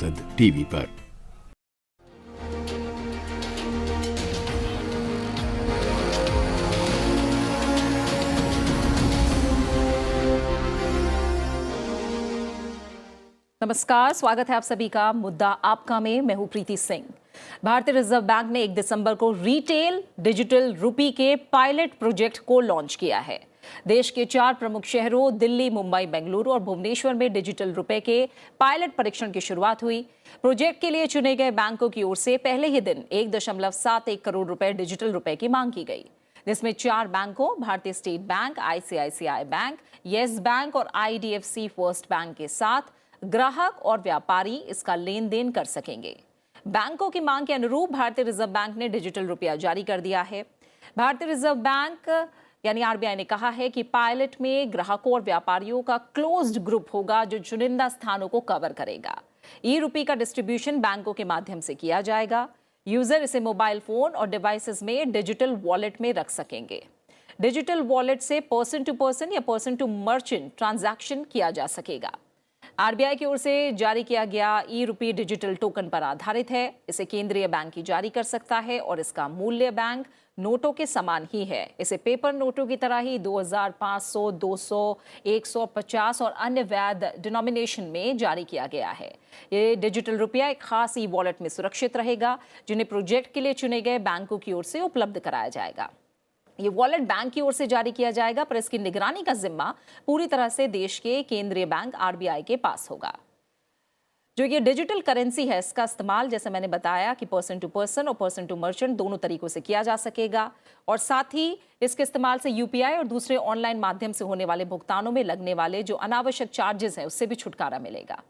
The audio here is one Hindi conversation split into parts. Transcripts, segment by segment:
मकसद टीवी पर। नमस्कार, स्वागत है आप सभी का मुद्दा आपका में। मैं हूं प्रीति सिंह। भारतीय रिजर्व बैंक ने 1 दिसंबर को रिटेल डिजिटल रुपी के पायलट प्रोजेक्ट को लॉन्च किया है। देश के 4 प्रमुख शहरों दिल्ली, मुंबई, बेंगलुरु और भुवनेश्वर में डिजिटल रुपए के पायलट परीक्षण की शुरुआत हुई। प्रोजेक्ट के लिए चुने गए बैंकों की ओर से पहले ही दिन 1.71 करोड़ रुपए डिजिटल रुपए की मांग की गई, जिसमें 4 बैंकों भारतीय state bank, ICICI bank, yes bank और आईडीएफसी फर्स्ट बैंक के साथ ग्राहक और व्यापारी इसका लेन देन कर सकेंगे। बैंकों की मांग के अनुरूप भारतीय रिजर्व बैंक ने डिजिटल रुपया जारी कर दिया है। भारतीय रिजर्व बैंक यानी आरबीआई ने कहा है कि पायलट में ग्राहकों और व्यापारियों का क्लोज्ड ग्रुप होगा जो चुनिंदा स्थानों को कवर करेगा। ई रुपी का डिस्ट्रीब्यूशन बैंकों के माध्यम से किया जाएगा। यूजर इसे मोबाइल फोन और डिवाइसेस में डिजिटल वॉलेट में रख सकेंगे। डिजिटल वॉलेट से पर्सन टू पर्सन या पर्सन टू मर्चेंट ट्रांजैक्शन किया जा सकेगा। आरबीआई की ओर से जारी किया गया ई रुपी डिजिटल टोकन पर आधारित है। इसे केंद्रीय बैंक ही जारी कर सकता है और इसका मूल्य बैंक नोटों के समान ही है। इसे पेपर नोटों की तरह ही 2000, 500, 200, 150 और अन्य वैध डिनोमिनेशन में जारी किया गया है। ये डिजिटल रुपया एक खास ई वॉलेट में सुरक्षित रहेगा, जिन्हें प्रोजेक्ट के लिए चुने गए बैंकों की ओर से उपलब्ध कराया जाएगा। ये वॉलेट बैंक की ओर से जारी किया जाएगा, पर इसकी निगरानी का जिम्मा पूरी तरह से देश के केंद्रीय बैंक आरबीआई के पास होगा। जो ये डिजिटल करेंसी है, इसका इस्तेमाल जैसे मैंने बताया कि पर्सन टू पर्सन और पर्सन टू मर्चेंट दोनों तरीकों से किया जा सकेगा और साथ ही इसके इस्तेमाल से यूपीआई और दूसरे ऑनलाइन माध्यम से होने वाले भुगतानों में लगने वाले जो अनावश्यक चार्जेस हैं उससे भी छुटकारा मिलेगा।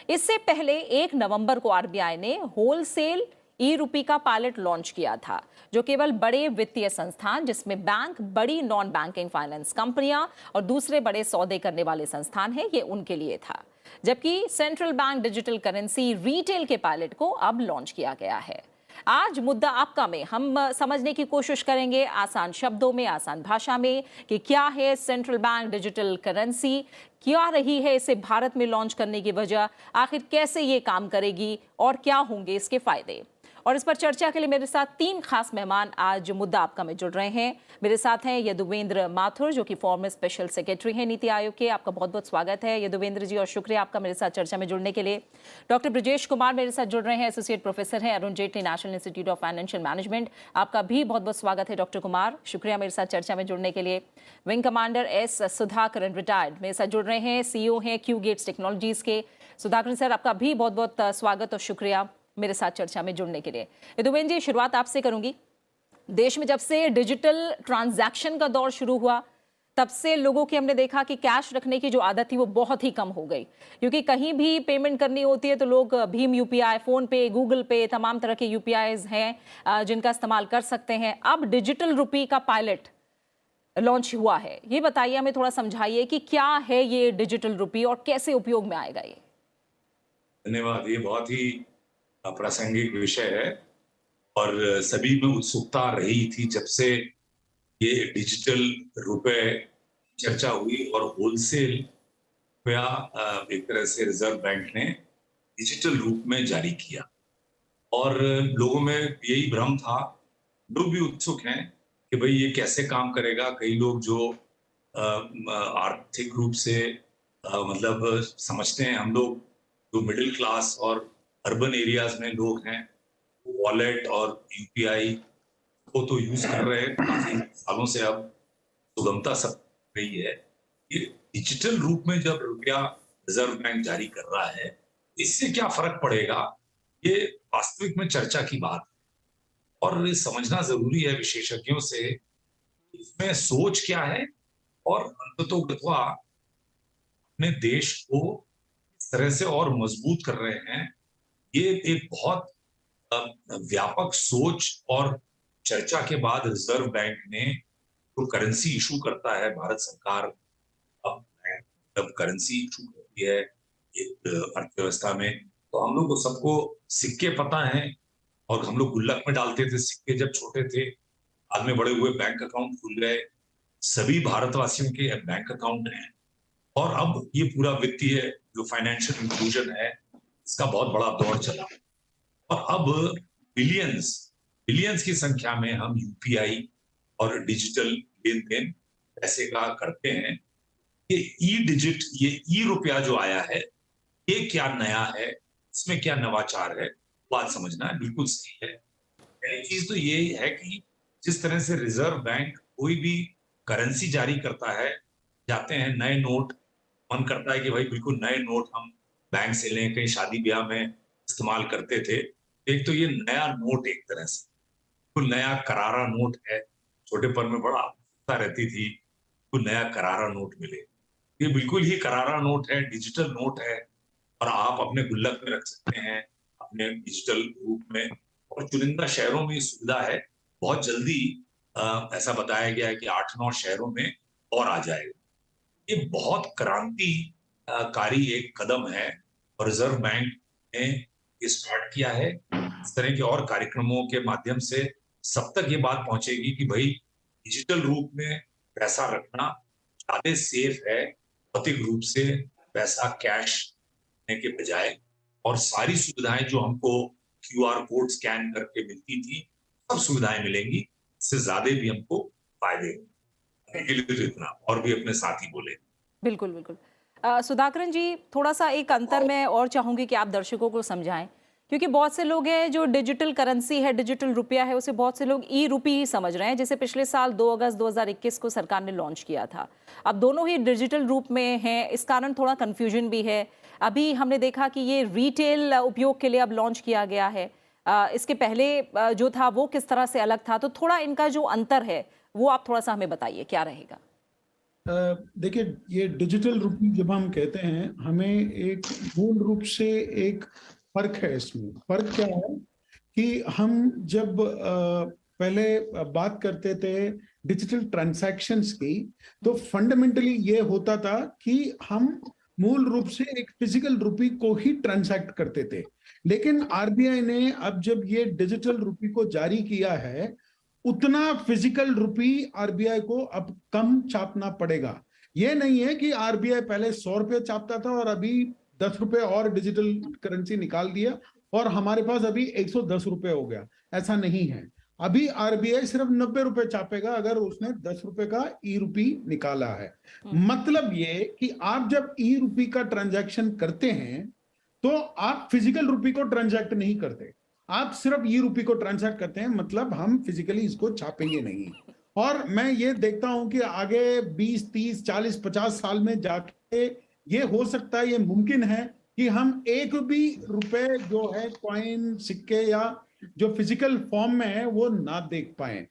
इससे पहले 1 नवंबर को आरबीआई ने होलसेल ई रुपी का पायलट लॉन्च किया था, जो केवल बड़े वित्तीय संस्थान जिसमें बैंक, बड़ी नॉन बैंकिंग फाइनेंस कंपनियां और दूसरे बड़े सौदे करने वाले संस्थान हैं, ये उनके लिए था। जबकि central bank digital currency retail के पायलट को अब लॉन्च किया गया है। आज मुद्दा आपका में हम समझने की कोशिश करेंगे आसान शब्दों में, आसान भाषा में, कि क्या है सेंट्रल बैंक डिजिटल करेंसी, क्या रही है इसे भारत में लॉन्च करने की वजह, आखिर कैसे ये काम करेगी और क्या होंगे इसके फायदे। और इस पर चर्चा के लिए मेरे साथ 3 खास मेहमान आज मुद्दा आपका में जुड़ रहे हैं। मेरे साथ हैं यदुवेंद्र माथुर, जो कि फॉर्मर स्पेशल सेक्रेटरी हैं नीति आयोग के। आपका बहुत बहुत स्वागत है यदुवेंद्र जी और शुक्रिया आपका मेरे साथ चर्चा में जुड़ने के लिए। डॉक्टर ब्रजेश कुमार मेरे साथ जुड़ रहे हैं, एसोसिएट प्रोफेसर हैं Arun Jaitley national institute of financial management. आपका भी बहुत बहुत स्वागत है डॉक्टर कुमार, शुक्रिया मेरे साथ चर्चा में जुड़ने के लिए। Wing commander S Sudhakaran retired मेरे साथ जुड़ रहे हैं, सीईओ हैं क्यू गेट्स टेक्नोलॉजीज के। सुधाकरन सर, आपका भी बहुत बहुत स्वागत और शुक्रिया मेरे साथ चर्चा में जुड़ने के लिए। यदुवेंद्र जी, शुरुआत आपसे करूंगी। देश में जब से डिजिटल ट्रांजैक्शन का दौर शुरू हुआ, तब से लोगों की हमने देखा कि कैश रखने की जो आदत थी वो बहुत ही कम हो गई, क्योंकि कहीं भी पेमेंट करनी होती है तो लोग भीम यूपीआई, फोन पे, गूगल पे, तमाम तरह के यूपीआईज हैं जिनका इस्तेमाल कर सकते हैं। अब डिजिटल रुपी का पायलट लॉन्च हुआ है, ये बताइए, हमें थोड़ा समझाइए कि क्या है ये डिजिटल रुपी और कैसे उपयोग में आएगा ये। धन्यवाद। ये बहुत ही प्रासंगिक विषय है और सभी में उत्सुकता रही थी जब से ये डिजिटल रुपए चर्चा हुई और होलसेल रुपया एक तरह से रिजर्व बैंक ने डिजिटल रूप में जारी किया और लोगों में यही भ्रम था। लोग भी उत्सुक हैं कि भाई ये कैसे काम करेगा। कई लोग जो आर्थिक रूप से मतलब समझते हैं, हम लोग जो मिडिल क्लास और अर्बन एरियाज में लोग हैं, वॉलेट और यूपीआई को तो यूज कर रहे हैं काफी सालों से। अब सुगमता सब रही है। ये डिजिटल रूप में जब रुपया रिजर्व बैंक जारी कर रहा है, इससे क्या फर्क पड़ेगा, ये वास्तविक में चर्चा की बात है और समझना जरूरी है विशेषज्ञों से इसमें सोच क्या है और अंततोगत्वा अपने देश को इस तरह से और मजबूत कर रहे हैं। ये एक बहुत व्यापक सोच और चर्चा के बाद रिजर्व बैंक ने जो करेंसी इशू करता है, भारत सरकार अब करेंसी इशू करती है एक अर्थव्यवस्था में, तो हम लोग को सबको सिक्के पता हैं और हम लोग गुल्लक में डालते थे सिक्के जब छोटे थे। बाद में बड़े हुए, बैंक अकाउंट खुल गए, सभी भारतवासियों के बैंक अकाउंट हैं और अब ये पूरा वित्तीय जो फाइनेंशियल इंक्लूजन है इसका बहुत बड़ा दौर चला और अब बिलियंस बिलियंस की संख्या में हम यूपीआई और डिजिटल लेन देन पैसे का करते हैं। ये ये ई रुपया जो आया है, ये क्या नया है, इसमें क्या नवाचार है, बात समझना है, बिल्कुल सही है। पहली चीज तो ये है कि जिस तरह से रिजर्व बैंक कोई भी करेंसी जारी करता है, जाते हैं नए नोट, मन करता है कि भाई बिल्कुल नए नोट हम बैंक से लें, कहीं शादी ब्याह में इस्तेमाल करते थे। एक तो ये नया नोट एक तरह से बिल्कुल नया करारा नोट है। छोटेपन में बड़ा उत्सुकता रहती थी, कोई नया करारा नोट मिले। ये बिल्कुल ही करारा नोट है, डिजिटल नोट है और आप अपने गुल्लक में रख सकते हैं, अपने डिजिटल रूप में। और चुनिंदा शहरों में ये सुविधा है। बहुत जल्दी ऐसा बताया गया है कि 8-9 शहरों में और आ जाएगा। ये बहुत क्रांतिकारी एक कदम है और रिजर्व बैंक ने ये स्टार्ट किया है। इस तरह के और कार्यक्रमों के माध्यम से सब तक ये बात पहुंचेगी कि भाई डिजिटल रूप में पैसा रखना ज्यादा सेफ है भौतिक रूप से पैसा कैश लेने के बजाय। और सारी सुविधाएं जो हमको क्यूआर कोड स्कैन करके मिलती थी, सब सुविधाएं मिलेंगी। इससे ज्यादा भी हमको फायदे होंगे। के लिए तो इतना, और भी अपने साथी बोले। बिल्कुल बिल्कुल। सुधाकरन जी, थोड़ा सा एक अंतर मैं और चाहूंगी कि आप दर्शकों को समझाएं, क्योंकि बहुत से लोग हैं जो डिजिटल करेंसी है, डिजिटल रुपया है, उसे बहुत से लोग ई रुपी ही समझ रहे हैं, जैसे पिछले साल 2 अगस्त 2021 को सरकार ने लॉन्च किया था। अब दोनों ही डिजिटल रूप में हैं, इस कारण थोड़ा कंफ्यूजन भी है। अभी हमने देखा कि ये रिटेल उपयोग के लिए अब लॉन्च किया गया है। इसके पहले जो था वो किस तरह से अलग था, तो थोड़ा इनका जो अंतर है वो आप थोड़ा सा हमें बताइए, क्या रहेगा? देखिए, ये डिजिटल रुपी जब हम कहते हैं, हमें एक मूल रूप से एक फर्क है। इसमें फर्क क्या है कि हम जब पहले बात करते थे डिजिटल ट्रांजैक्शंस की, तो फंडामेंटली ये होता था कि हम मूल रूप से एक फिजिकल रुपी को ही ट्रांजैक्ट करते थे। लेकिन आरबीआई ने अब जब ये डिजिटल रुपी को जारी किया है, उतना फिजिकल रुपी आरबीआई को अब कम छापना पड़ेगा। ये नहीं है कि आरबीआई पहले 100 रुपये छापता था और अभी 10 रुपये और डिजिटल करेंसी निकाल दिया और हमारे पास अभी 110 रुपये हो गया। ऐसा नहीं है। अभी आरबीआई सिर्फ 90 रुपये छापेगा अगर उसने 10 रुपये का ई रुपी निकाला है। मतलब ये कि आप जब ई रुपी का ट्रांजैक्शन करते हैं तो आप फिजिकल रुपी को ट्रांजैक्ट नहीं करते, आप सिर्फ ई रुपी को ट्रांजैक्ट करते हैं। मतलब हम फिजिकली इसको छापेंगे नहीं। और मैं ये देखता हूं कि आगे 20, 30, 40, 50 साल में जाके ये हो सकता है, ये मुमकिन है कि हम एक भी रुपए जो है कॉइन, सिक्के या जो फिजिकल फॉर्म में है वो ना देख पाए।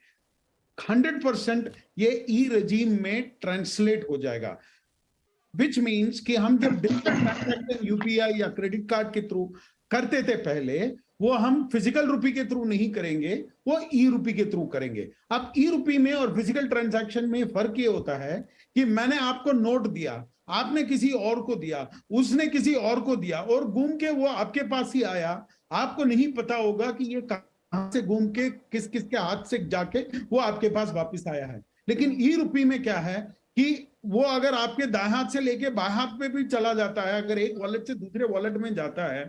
100% ये ई रेजीम में ट्रांसलेट हो जाएगा। विच मीन्स कि हम जब डिजिटल ट्रांजैक्शन यूपीआई या क्रेडिट कार्ड के थ्रू करते थे पहले, वो हम फिजिकल रुपी के थ्रू नहीं करेंगे, वो ई रुपी के थ्रू करेंगे। अब ई रुपी में और फिजिकल ट्रांजैक्शन में फर्क ये होता है कि मैंने आपको नोट दिया, आपने किसी और को दिया, उसने किसी और को दिया और घूम के वो आपके पास ही आया। आपको नहीं पता होगा कि ये कहां से घूम के किस किस के हाथ से जाके वो आपके पास वापस आया है। लेकिन ई रुपी में क्या है कि वो अगर आपके दाएं हाथ से लेके बाएं हाथ पे भी चला जाता है, अगर एक वॉलेट से दूसरे वॉलेट में जाता है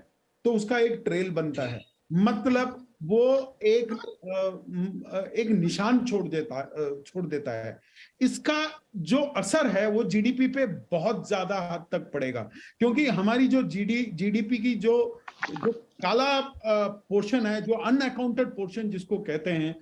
तो उसका एक ट्रेल बनता है। मतलब वो एक निशान छोड़ देता है। इसका जो असर है वो जीडीपी पे बहुत ज्यादा हद तक पड़ेगा, क्योंकि हमारी जो जीडीपी की जो काला पोर्शन है, जो अनअकाउंटेड पोर्शन जिसको कहते हैं,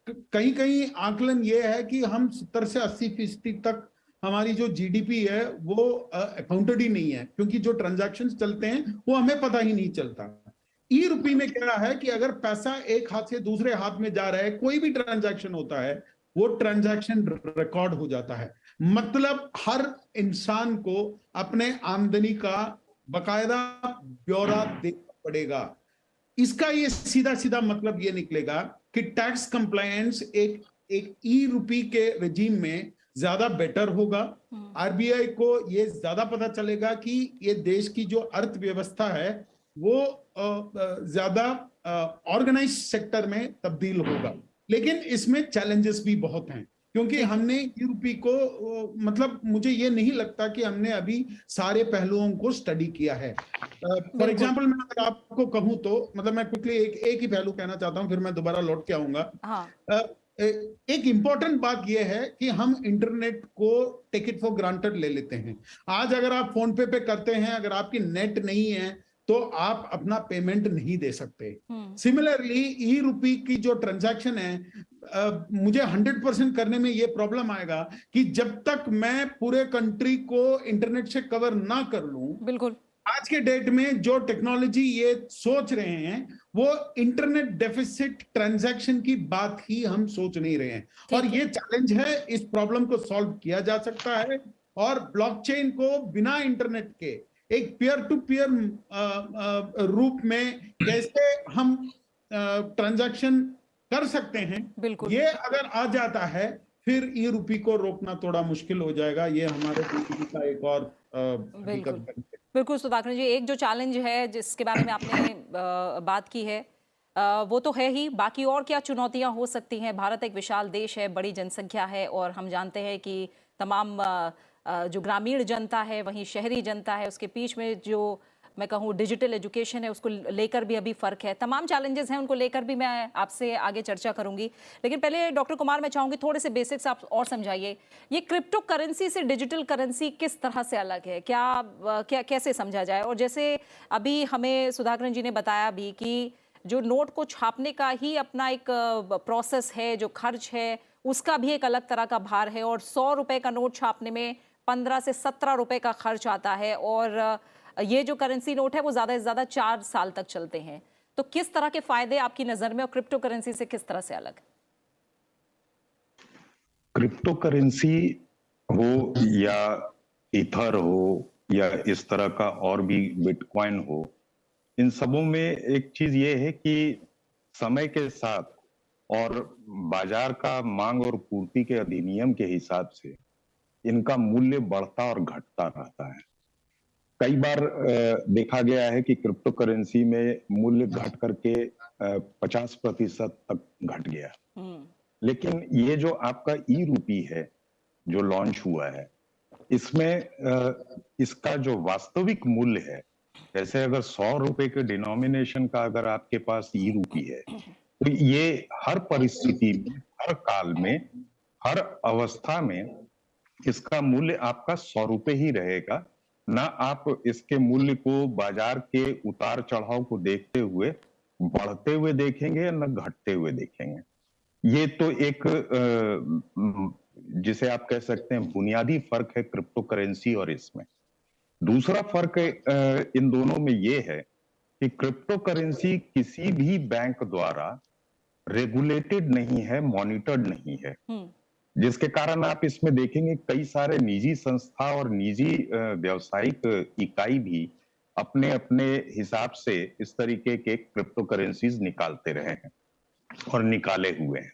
कहीं कहीं आकलन ये है कि हम 70 से 80% तक हमारी जो जीडीपी है वो अकाउंटेड ही नहीं है, क्योंकि जो ट्रांजैक्शंस चलते हैं वो हमें पता ही नहीं चलता। ई रुपी में क्या है कि अगर पैसा एक हाथ से दूसरे हाथ में जा रहा है, कोई भी ट्रांजैक्शन होता है, वो ट्रांजैक्शन रिकॉर्ड हो जाता है। मतलब हर इंसान को अपने आमदनी का बकायदा ब्यौरा देना पड़ेगा। इसका ये सीधा सीधा मतलब ये निकलेगा कि टैक्स कंप्लायंस एक ई रुपी के रेजिम में ज्यादा बेटर होगा। आरबीआई को ये ज्यादा पता चलेगा कि ये देश की जो अर्थव्यवस्था है वो ज्यादा ऑर्गेनाइज सेक्टर में तब्दील होगा। लेकिन इसमें चैलेंजेस भी बहुत हैं, क्योंकि हमने ई रूपी को मतलब मुझे ये नहीं लगता कि हमने अभी सारे पहलुओं को स्टडी किया है। फॉर एग्जाम्पल मैं अगर आपको कहूं तो मतलब मैं क्विकली एक ही पहलू कहना चाहता हूं, फिर मैं दोबारा लौट के आऊंगा। हाँ। एक इंपॉर्टेंट बात यह है कि हम इंटरनेट को टेक इट फॉर ग्रांटेड ले लेते हैं। आज अगर आप फोन पे करते हैं, अगर आपकी नेट नहीं है तो आप अपना पेमेंट नहीं दे सकते। सिमिलरली ई रूपी की जो ट्रांजैक्शन है, मुझे 100% करने में ये प्रॉब्लम आएगा कि जब तक मैं पूरे कंट्री को इंटरनेट से कवर ना कर लूं। बिल्कुल। आज के डेट में जो टेक्नोलॉजी ये सोच रहे हैं वो इंटरनेट डेफिसिट ट्रांजैक्शन की बात ही हम सोच नहीं रहे हैं, और ये चैलेंज है। इस प्रॉब्लम को सॉल्व किया जा सकता है, और ब्लॉकचेन को बिना इंटरनेट के एक पीयर टू पीयर रूप में कैसे हम ट्रांजैक्शन कर सकते हैं, बिल्कुल। ये अगर आ जाता है फिर ई रूपी को रोकना थोड़ा मुश्किल हो जाएगा। ये हमारे का एक और बिल्कुल बिल्कुल सुधाकर जी, एक जो चैलेंज है जिसके बारे में आपने बात की है वो तो है ही, बाकी और क्या चुनौतियां हो सकती हैं? भारत एक विशाल देश है, बड़ी जनसंख्या है, और हम जानते हैं कि तमाम जो ग्रामीण जनता है, वहीं शहरी जनता है, उसके बीच में जो मैं कहूँ डिजिटल एजुकेशन है, उसको लेकर भी अभी फर्क है। तमाम चैलेंजेस हैं, उनको लेकर भी मैं आपसे आगे चर्चा करूंगी। लेकिन पहले डॉक्टर कुमार, मैं चाहूंगी थोड़े से बेसिक्स आप और समझाइए। ये क्रिप्टो करेंसी से डिजिटल करेंसी किस तरह से अलग है, क्या कैसे समझा जाए? और जैसे अभी हमें सुधाकर जी ने बताया भी कि जो नोट को छापने का ही अपना एक प्रोसेस है, जो खर्च है उसका भी एक अलग तरह का भार है, और 100 रुपए का नोट छापने में 15 से 17 रुपए का खर्च आता है, और ये जो करेंसी नोट है वो ज्यादा से ज्यादा 4 साल तक चलते हैं। तो किस तरह के फायदे आपकी नजर में, और क्रिप्टो करेंसी से किस तरह से अलग? क्रिप्टो करेंसी हो या इथर हो या इस तरह का और भी बिटकॉइन हो, इन सबों में एक चीज ये है कि समय के साथ और बाजार का मांग और पूर्ति के अधिनियम के हिसाब से इनका मूल्य बढ़ता और घटता रहता है। कई बार देखा गया है कि क्रिप्टो करेंसी में मूल्य घट करके 50% तक घट गया। लेकिन ये जो आपका ई रूपी है जो लॉन्च हुआ है, इसमें इसका जो वास्तविक मूल्य है, जैसे अगर 100 रुपए के डिनोमिनेशन का अगर आपके पास ई रूपी है, तो ये हर परिस्थिति में, हर काल में, हर अवस्था में इसका मूल्य आपका 100 रुपए ही रहेगा। ना आप इसके मूल्य को बाजार के उतार चढ़ाव को देखते हुए बढ़ते हुए देखेंगे या न घटते हुए देखेंगे। ये तो एक जिसे आप कह सकते हैं बुनियादी फर्क है क्रिप्टो करेंसी और इसमें। दूसरा फर्क इन दोनों में ये है कि क्रिप्टो करेंसी किसी भी बैंक द्वारा रेगुलेटेड नहीं है, मॉनिटर्ड नहीं है, जिसके कारण आप इसमें देखेंगे कई सारे निजी संस्था और निजी व्यावसायिक इकाई भी अपने अपने हिसाब से इस तरीके के क्रिप्टो करेंसीज निकालते रहे हैं और निकाले हुए हैं।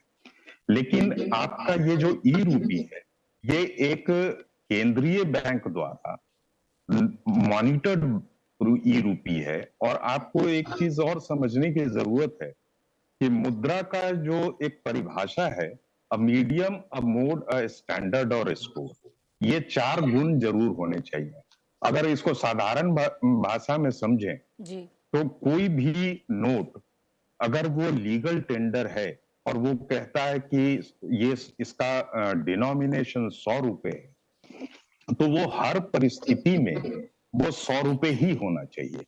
लेकिन आपका ये जो ई रूपी है, ये एक केंद्रीय बैंक द्वारा मॉनिटर्ड ई रूपी है। और आपको एक चीज और समझने की जरूरत है कि मुद्रा का जो एक परिभाषा है, a medium, a mode, a standard और स्कोर, ये 4 गुण जरूर होने चाहिए। अगर इसको साधारण भाषा में समझें तो कोई भी नोट अगर वो लीगल टेंडर है और वो कहता है कि ये इसका डिनोमिनेशन 100 रुपए है, तो वो हर परिस्थिति में वो 100 रुपए ही होना चाहिए।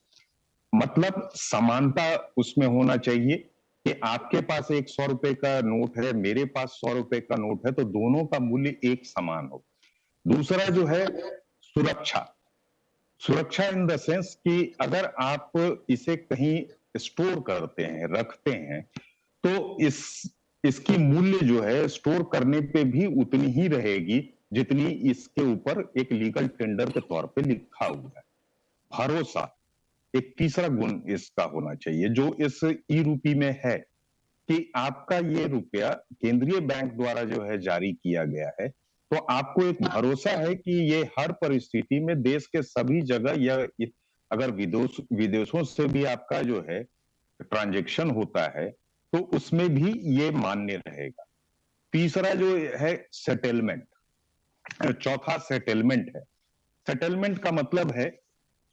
मतलब समानता उसमें होना चाहिए कि आपके पास एक 100 रुपए का नोट है, मेरे पास 100 रुपए का नोट है, तो दोनों का मूल्य एक समान हो। दूसरा जो है सुरक्षा, सुरक्षा इन द सेंस कि अगर आप इसे कहीं स्टोर करते हैं, रखते हैं, तो इसकी मूल्य जो है स्टोर करने पे भी उतनी ही रहेगी जितनी इसके ऊपर एक लीगल टेंडर के तौर पे लिखा हुआ है। भरोसा एक तीसरा गुण इसका होना चाहिए जो इस ई रूपी में है, कि आपका ये रुपया केंद्रीय बैंक द्वारा जो है जारी किया गया है, तो आपको एक भरोसा है कि ये हर परिस्थिति में देश के सभी जगह, या अगर विदेशों से भी आपका जो है ट्रांजैक्शन होता है तो उसमें भी ये मान्य रहेगा। तीसरा जो है सेटलमेंट, चौथा सेटलमेंट है। सेटलमेंट का मतलब है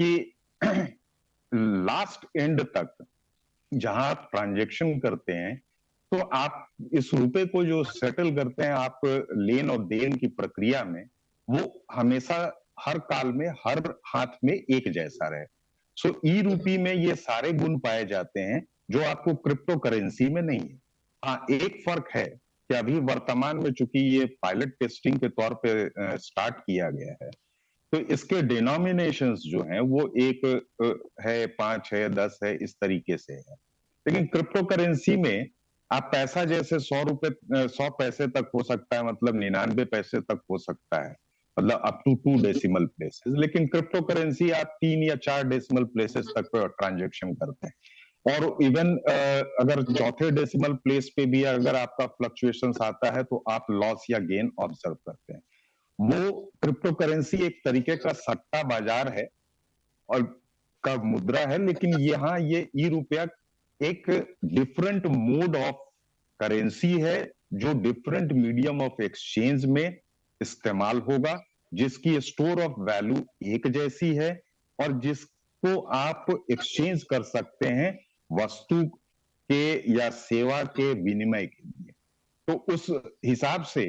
कि लास्ट एंड तक जहां आप ट्रांजेक्शन करते हैं, तो आप इस रुपए को जो सेटल करते हैं, आप लेन और देन की प्रक्रिया में, वो हमेशा हर काल में हर हाथ में एक जैसा रहे। सो ई रूपी में ये सारे गुण पाए जाते हैं जो आपको क्रिप्टो करेंसी में नहीं है। हाँ, एक फर्क है कि अभी वर्तमान में चूंकि ये पायलट टेस्टिंग के तौर पे स्टार्ट किया गया है, तो इसके डिनोमिनेशंस जो हैं वो एक है, 5 है, 10 है, इस तरीके से है। लेकिन क्रिप्टो करेंसी में आप पैसा जैसे 100 पैसे तक हो सकता है, मतलब 99 पैसे तक हो सकता है, मतलब अप टू 2 डेसिमल प्लेसेस। लेकिन क्रिप्टो करेंसी आप 3 या 4 डेसिमल प्लेसेस तक ट्रांजेक्शन करते हैं। और इवन अगर चौथे डेसिमल प्लेस पे भी अगर आपका फ्लक्चुएशंस आता है तो आप लॉस या गेन ऑब्जर्व करते हैं। वो क्रिप्टो करेंसी एक तरीके का सट्टा बाजार है और का मुद्रा है, लेकिन यहाँ ये ई रुपया एक डिफरेंट मोड ऑफ करेंसी है जो डिफरेंट मीडियम ऑफ एक्सचेंज में इस्तेमाल होगा, जिसकी स्टोर ऑफ वैल्यू एक जैसी है और जिसको आप एक्सचेंज कर सकते हैं वस्तु के या सेवा के विनिमय के लिए। तो उस हिसाब से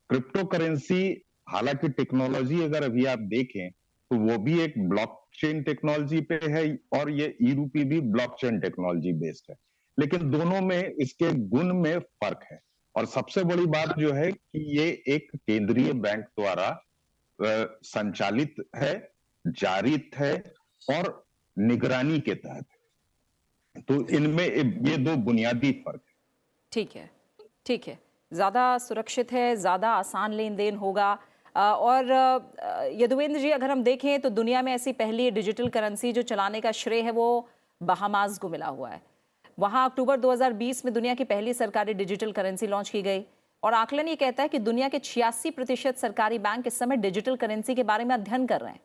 क्रिप्टो करेंसी, हालांकि टेक्नोलॉजी अगर अभी आप देखें तो वो भी एक ब्लॉकचेन टेक्नोलॉजी पे है और ये ई रूपी भी ब्लॉकचेन टेक्नोलॉजी बेस्ड है, लेकिन दोनों में इसके गुण में फर्क है। और सबसे बड़ी बात जो है कि ये एक केंद्रीय बैंक द्वारा संचालित है, जारित है और निगरानी के तहत है। तो इनमें ये दो बुनियादी फर्क है। ठीक है, ठीक है। ज़्यादा सुरक्षित है, ज़्यादा आसान लेन देन होगा। और यदुवेंद्र जी, अगर हम देखें तो दुनिया में ऐसी पहली डिजिटल करेंसी जो चलाने का श्रेय है वो बहामास को मिला हुआ है। वहाँ अक्टूबर 2020 में दुनिया की पहली सरकारी डिजिटल करेंसी लॉन्च की गई और आकलन ये कहता है कि दुनिया के 86% सरकारी बैंक इस समय डिजिटल करेंसी के बारे में अध्ययन कर रहे हैं,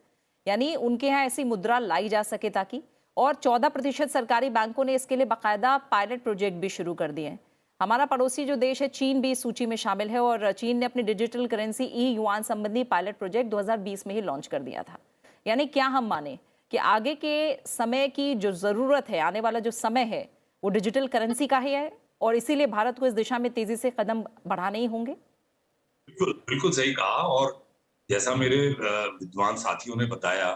यानी उनके यहाँ ऐसी मुद्रा लाई जा सके ताकि। और 14% सरकारी बैंकों ने इसके लिए बाकायदा पायलट प्रोजेक्ट भी शुरू कर दिए हैं। हमारा पड़ोसी जो देश है चीन भी इस सूची में शामिल है और चीन ने अपनी डिजिटल करेंसी ई युआन संबंधी पायलट प्रोजेक्ट 2020 में ही लॉन्च कर दिया था। यानी क्या हम माने कि आगे के समय की जो जरूरत है, आने वाला जो समय है वो डिजिटल करेंसी का ही है और इसीलिए भारत को इस दिशा में तेजी से कदम बढ़ाने ही होंगे? बिल्कुल बिल्कुल सही कहा। और जैसा मेरे विद्वान साथियों ने बताया,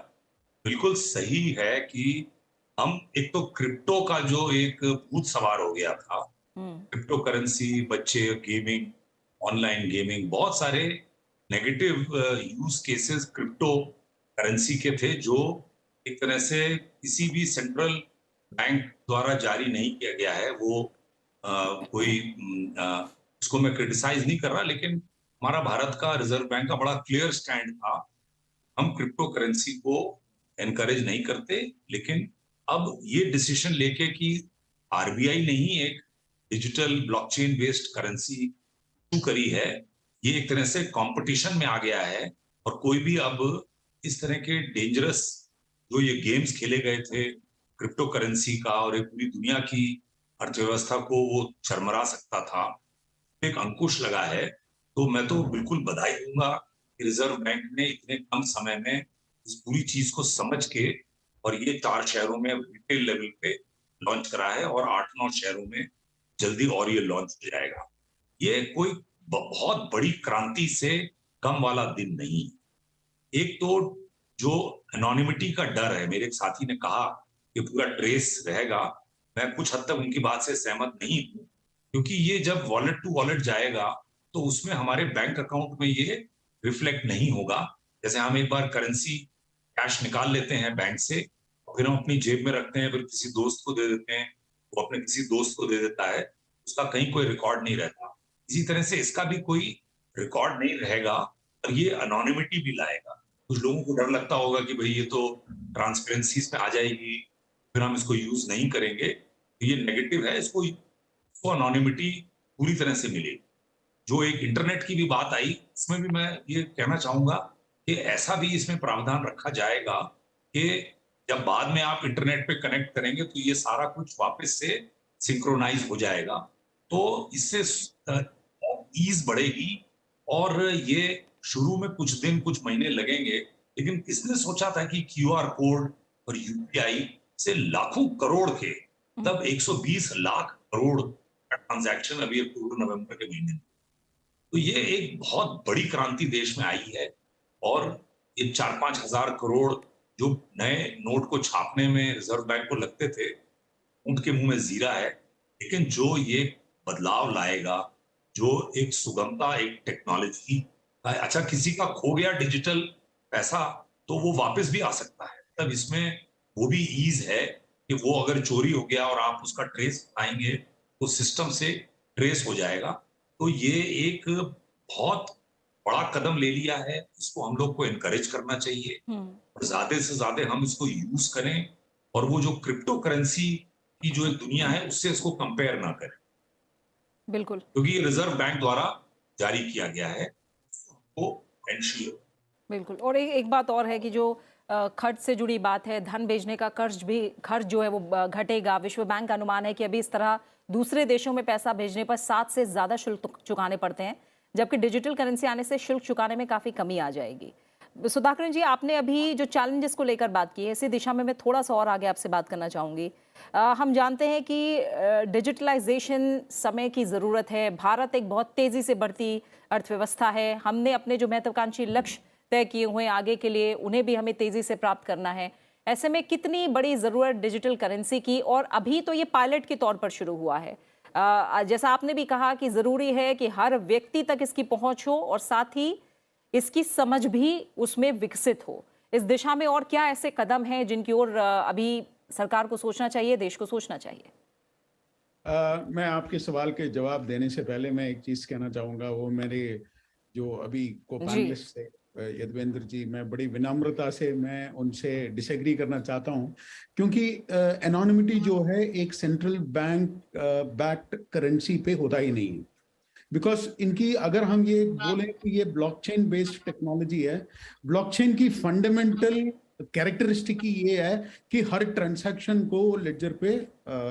बिल्कुल सही है कि हम एक तो क्रिप्टो का जो एक भूत सवार हो गया था, क्रिप्टो करेंसी, बच्चे, गेमिंग, ऑनलाइन गेमिंग, बहुत सारे negative use cases crypto currency के थे जो एक तरह से किसी भी सेंट्रल बैंक द्वारा जारी नहीं किया गया है। वो उसको मैं क्रिटिसाइज नहीं कर रहा, लेकिन हमारा भारत का रिजर्व बैंक का बड़ा क्लियर स्टैंड था, हम क्रिप्टो करेंसी को एनकरेज नहीं करते। लेकिन अब ये डिसीजन लेके कि आरबीआई ने ही एक डिजिटल ब्लॉकचेन बेस्ड करेंसी शुरू करी है, ये एक तरह से कंपटीशन में आ गया है। और कोई भी अब इस तरह के डेंजरस जो ये गेम्स खेले गए थे क्रिप्टो करेंसी का और एक पूरी दुनिया की अर्थव्यवस्था को वो चरमरा सकता था, एक अंकुश लगा है। तो मैं तो बिल्कुल बधाई दूंगा कि रिजर्व बैंक ने इतने कम समय में इस पूरी चीज को समझ के और ये 4 शहरों में रिटेल लेवल पे लॉन्च करा है और 8-9 शहरों में जल्दी और ये लॉन्च हो जाएगा। ये कोई बहुत बड़ी क्रांति से कम वाला दिन नहीं। एक तो जो एनोनिमिटी का डर है, मेरे एक साथी ने कहा कि पूरा ट्रेस रहेगा, मैं कुछ हद तक उनकी बात से सहमत नहीं हूं, क्योंकि ये जब वॉलेट टू वॉलेट जाएगा तो उसमें हमारे बैंक अकाउंट में ये रिफ्लेक्ट नहीं होगा। जैसे हम एक बार करेंसी कैश निकाल लेते हैं बैंक से और फिर हम अपनी जेब में रखते हैं, फिर किसी दोस्त को दे देते हैं, वो अपने किसी दोस्त को दे देता है, उसका कहीं कोई रिकॉर्ड नहीं रहता। इसी तरह से इसका भी कोई रिकॉर्ड नहीं रहेगा और ये अनोनिमिटी भी लाएगा। कुछ लोगों को डर लगता होगा कि भाई ये तो ट्रांसपेरेंसी में आ जाएगी, फिर हम इसको यूज नहीं करेंगे, तो ये नेगेटिव है। इसको अनोनिमिटी पूरी तरह से मिलेगी। जो एक इंटरनेट की भी बात आई, उसमें भी मैं ये कहना चाहूंगा कि ऐसा भी इसमें प्रावधान रखा जाएगा कि जब बाद में आप इंटरनेट पे कनेक्ट करेंगे तो ये सारा कुछ वापस से सिंक्रोनाइज हो जाएगा। तो इससे ईज बढ़ेगी। और ये शुरू में कुछ दिन कुछ महीने लगेंगे, लेकिन किसने सोचा था कि क्यूआर कोड और यूपीआई से लाखों करोड़ के, तब 120 लाख करोड़ ट्रांजैक्शन अभी अक्टूबर नवंबर के महीने में। तो ये एक बहुत बड़ी क्रांति देश में आई है। और ये 4-5 हजार करोड़ जो नए नोट को छापने में रिजर्व बैंक को लगते थे, उनके मुंह में जीरा है। लेकिन जो ये बदलाव लाएगा, जो एक सुगमता, एक टेक्नोलॉजी, अच्छा किसी का खो गया डिजिटल पैसा तो वो वापस भी आ सकता है, तब इसमें वो भी ईज है कि वो अगर चोरी हो गया और आप उसका ट्रेस आएंगे तो सिस्टम से ट्रेस हो जाएगा। तो ये एक बहुत बड़ा कदम ले लिया है, इसको हम लोग को एनकरेज करना चाहिए और ज्यादा से ज्यादा हम इसको यूज करें। और वो जो क्रिप्टो करेंसी की जो एक दुनिया है उससे इसको कंपेयर ना करें, बिल्कुल, क्योंकि ये रिजर्व बैंक द्वारा जारी किया गया है, वो एंश्योर। बिल्कुल। और एक बात और है कि जो खर्च से जुड़ी बात है, धन भेजने का खर्च जो है वो घटेगा। विश्व बैंक का अनुमान है कि अभी इस तरह दूसरे देशों में पैसा भेजने पर 7 से ज्यादा शुल्क चुकाने पड़ते हैं, जबकि डिजिटल करेंसी आने से शुल्क चुकाने में काफी कमी आ जाएगी। सुधाकरन जी, आपने अभी जो चैलेंजेस को लेकर बात की है, इसी दिशा में मैं थोड़ा सा और आगे आपसे बात करना चाहूंगी। हम जानते हैं कि डिजिटलाइजेशन समय की ज़रूरत है। भारत एक बहुत तेज़ी से बढ़ती अर्थव्यवस्था है। हमने अपने जो महत्वाकांक्षी लक्ष्य तय किए हुए आगे के लिए, उन्हें भी हमें तेज़ी से प्राप्त करना है। ऐसे में कितनी बड़ी ज़रूरत डिजिटल करेंसी की, और अभी तो ये पायलट के तौर पर शुरू हुआ है। जैसा आपने भी कहा कि ज़रूरी है कि हर व्यक्ति तक इसकी पहुँच हो और साथ ही इसकी समझ भी उसमें विकसित हो। इस दिशा में और क्या ऐसे कदम हैं जिनकी ओर अभी सरकार को सोचना चाहिए, देश को सोचना चाहिए? मैं आपके सवाल के जवाब देने से पहले मैं एक चीज कहना चाहूंगा। वो मेरे जो अभी को पैनलिस्ट थे यदवेंद्र जी, मैं बड़ी विनम्रता से मैं उनसे डिसएग्री करना चाहता हूं, क्योंकि एनोनिमिटी जो है एक सेंट्रल बैंक बैक्ड करेंसी पे होता ही नहीं है। बिकॉज इनकी अगर हम ये बोलें कि ये ब्लॉकचेन बेस्ड टेक्नोलॉजी है, ब्लॉकचेन की फंडामेंटल कैरेक्टरिस्टिक ही ये है कि हर ट्रांसैक्शन को लेजर पे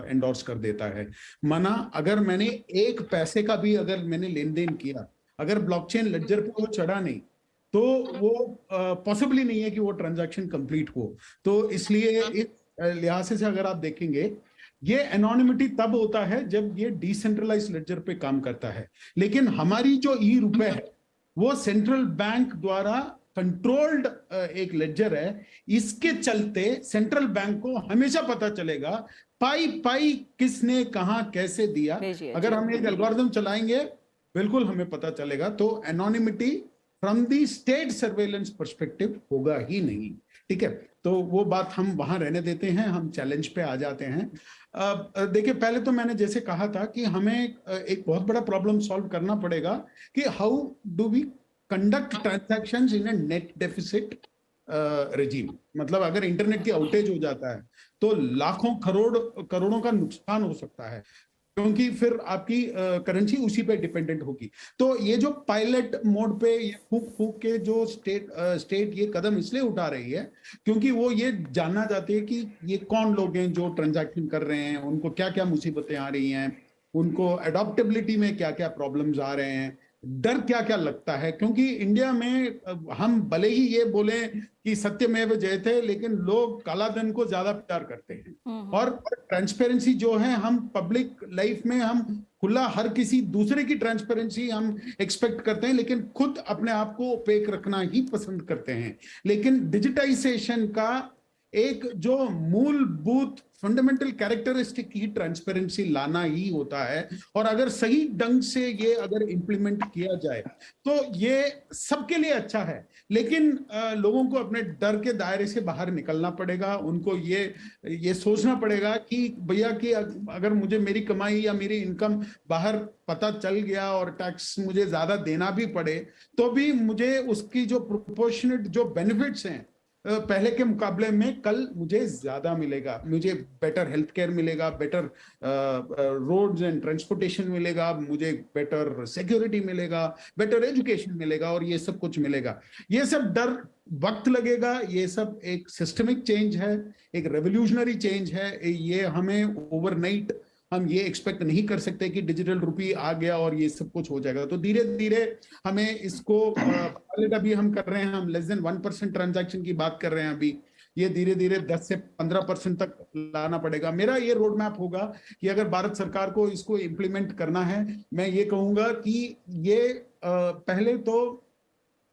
एंडोर्स कर देता है। माना अगर मैंने एक पैसे का भी अगर मैंने लेन देन किया, अगर ब्लॉकचेन लेजर पे वो चढ़ा नहीं तो वो पॉसिबल ही नहीं है कि वो ट्रांजैक्शन कंप्लीट हो। तो इसलिए इस लिहाज से अगर आप देखेंगे, ये एनोनिमिटी तब होता है जब ये डिसेंट्रलाइज लेजर पे काम करता है। लेकिन हमारी जो ई रुपए है वो सेंट्रल बैंक द्वारा कंट्रोल्ड एक लेजर है। इसके चलते सेंट्रल बैंक को हमेशा पता चलेगा पाई पाई किसने कहां कैसे दिया। अगर हम एक एल्गोरिथम चलाएंगे बिल्कुल हमें पता चलेगा। तो anonymity from the state surveillance perspective होगा ही नहीं। ठीक है, तो वो बात हम वहां रहने देते हैं, हम चैलेंज पे आ जाते हैं। देखिए, पहले तो मैंने जैसे कहा था कि हमें एक बहुत बड़ा प्रॉब्लम सॉल्व करना पड़ेगा कि how do we conduct transactions in a net deficit regime. मतलब अगर इंटरनेट की आउटेज हो जाता है तो लाखों करोड़ों का नुकसान हो सकता है, क्योंकि फिर आपकी करेंसी उसी पे डिपेंडेंट होगी। तो ये जो पायलट मोड पे ये फूक के जो स्टेट ये कदम इसलिए उठा रही है क्योंकि वो ये जानना चाहती है कि ये कौन लोग हैं जो ट्रांजैक्शन कर रहे हैं, उनको क्या क्या मुसीबतें आ रही हैं, उनको अडॉप्टेबिलिटी में क्या क्या प्रॉब्लम्स आ रहे हैं, डर क्या क्या लगता है। क्योंकि इंडिया में हम भले ही ये बोले कि सत्यमेव जयते, लेकिन लोग काला धन को ज्यादा प्यार करते हैं। और ट्रांसपेरेंसी जो है, हम पब्लिक लाइफ में हम खुला हर किसी दूसरे की ट्रांसपेरेंसी हम एक्सपेक्ट करते हैं, लेकिन खुद अपने आप को ओपेक रखना ही पसंद करते हैं। लेकिन डिजिटाइजेशन का एक जो मूलभूत फंडामेंटल कैरेक्टरिस्टिक ही ट्रांसपेरेंसी लाना ही होता है। और अगर सही ढंग से ये अगर इंप्लीमेंट किया जाए तो ये सबके लिए अच्छा है। लेकिन लोगों को अपने डर के दायरे से बाहर निकलना पड़ेगा। उनको ये सोचना पड़ेगा कि भैया कि अगर मुझे मेरी कमाई या मेरी इनकम बाहर पता चल गया और टैक्स मुझे ज्यादा देना भी पड़े तो भी मुझे उसकी जो प्रोपोर्शनेट जो बेनिफिट्स हैं पहले के मुकाबले में कल मुझे ज्यादा मिलेगा। मुझे बेटर हेल्थ केयर मिलेगा, बेटर रोड्स एंड ट्रांसपोर्टेशन मिलेगा, मुझे बेटर सिक्योरिटी मिलेगा, बेटर एजुकेशन मिलेगा और ये सब कुछ मिलेगा। ये सब डर वक्त लगेगा। ये सब एक सिस्टमिक चेंज है, एक रेवोल्यूशनरी चेंज है। ये हमें ओवरनाइट हम ये एक्सपेक्ट नहीं कर सकते कि डिजिटल रुपी आ गया और ये सब कुछ हो जाएगा। तो धीरे धीरे हमें इसको पायलट अभी हम कर रहे हैं, हम लेस देन 1% ट्रांजैक्शन की बात कर रहे हैं अभी, ये धीरे धीरे 10 से 15% तक लाना पड़ेगा। मेरा ये रोड मैप होगा कि अगर भारत सरकार को इसको इम्प्लीमेंट करना है, मैं ये कहूंगा कि ये पहले तो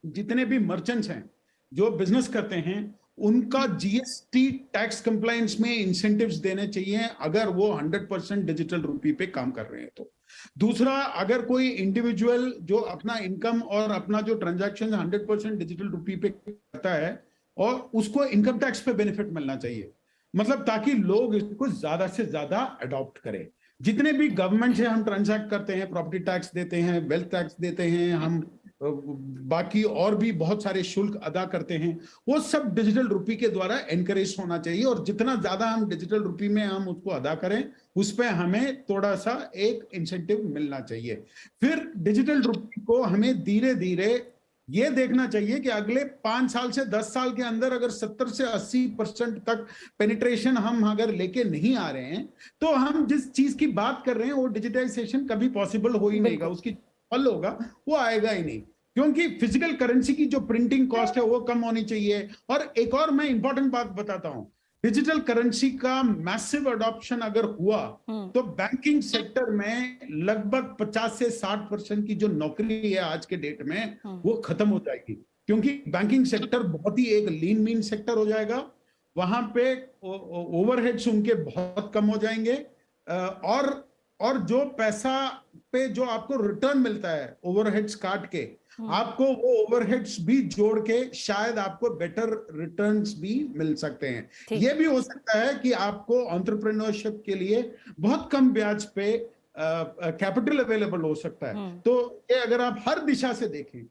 जितने भी मर्चेंट्स हैं जो बिजनेस करते हैं उनका जीएसटी टैक्स कंप्लायंस में इंसेंटिव्स देने चाहिए अगर वो 100% डिजिटल रुपी पे काम कर रहे हैं तो। दूसरा, अगर कोई इंडिविजुअल जो अपना इनकम और अपना जो ट्रांजैक्शन 100% डिजिटल रुपी पे करता है और उसको इनकम टैक्स पे बेनिफिट मिलना चाहिए, मतलब ताकि लोग इसको ज्यादा से ज्यादा अडॉप्ट करें। जितने भी गवर्नमेंट से हम ट्रांजैक्ट करते हैं, प्रॉपर्टी टैक्स देते हैं, वेल्थ टैक्स देते हैं, हम बाकी और भी बहुत सारे शुल्क अदा करते हैं, वो सब डिजिटल रुपी के द्वारा एनकरेज होना चाहिए। और जितना ज्यादा हम डिजिटल रुपी में हम उसको अदा करें, उस पर हमें थोड़ा सा एक इंसेंटिव मिलना चाहिए। फिर डिजिटल रुपी को हमें धीरे धीरे ये देखना चाहिए कि अगले 5 साल से 10 साल के अंदर अगर 70 से 80% तक पेनिट्रेशन हम अगर लेके नहीं आ रहे हैं, तो हम जिस चीज की बात कर रहे हैं वो डिजिटाइजेशन कभी पॉसिबल हो ही नहीं गा, उसकी फल होगा वो आएगा ही नहीं, क्योंकि फिजिकल करेंसी की जो प्रिंटिंग कॉस्ट है वो कम होनी चाहिए। और एक और मैं इंपॉर्टेंट बात बताता हूं, डिजिटल करेंसी का मैसिव अडॉप्शन अगर हुआ तो बैंकिंग सेक्टर में लगभग 50 से 60% की जो नौकरी है आज के डेट में वो खत्म हो जाएगी, क्योंकि बैंकिंग सेक्टर बहुत ही एक लीन मीन सेक्टर हो जाएगा। वहां पे ओवरहेड्स उनके बहुत कम हो जाएंगे, और जो पैसा पे जो आपको रिटर्न मिलता है ओवरहेड्स काट के, आपको वो ओवरहेड्स भी जोड़ के शायद आपको बेटर रिटर्न्स भी मिल सकते हैं। ये भी हो सकता है कि आपको एंटरप्रेन्योरशिप के लिए बहुत कम ब्याज पे कैपिटल अवेलेबल हो सकता है। तो ये अगर आप हर दिशा से देखें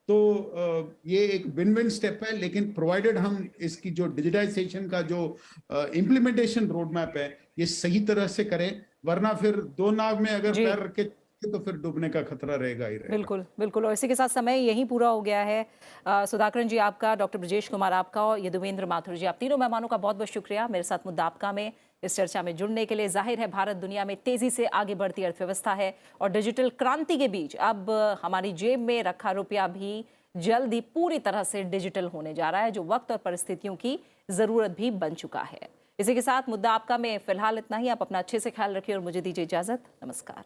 तो ये एक विन विन स्टेप है, लेकिन प्रोवाइडेड हम इसकी जो डिजिटाइजेशन का जो इम्प्लीमेंटेशन रोड मैप है ये सही तरह से करें, वरना फिर दो नाव में अगर पैर रख के तो फिर डूबने का खतरा रहेगा ही रहेगा। बिल्कुल बिल्कुल। और इसी के साथ समय यही पूरा हो गया है। सुधाकरन जी आपका, डॉक्टर ब्रजेश कुमार आपका और यदुवेंद्र माथुर जी, आप तीनों मेहमानों का बहुत बहुत शुक्रिया मेरे साथ मुद्दा आपका में इस चर्चा में जुड़ने के लिए। जाहिर है भारत दुनिया में तेजी से आगे बढ़ती अर्थव्यवस्था है और डिजिटल क्रांति के बीच अब हमारी जेब में रखा रुपया भी जल्द ही पूरी तरह से डिजिटल होने जा रहा है, जो वक्त और परिस्थितियों की जरूरत भी बन चुका है। इसी के साथ मुद्दा आपका में फिलहाल इतना ही। आप अपना अच्छे से ख्याल रखिए और मुझे दीजिए इजाजत। नमस्कार।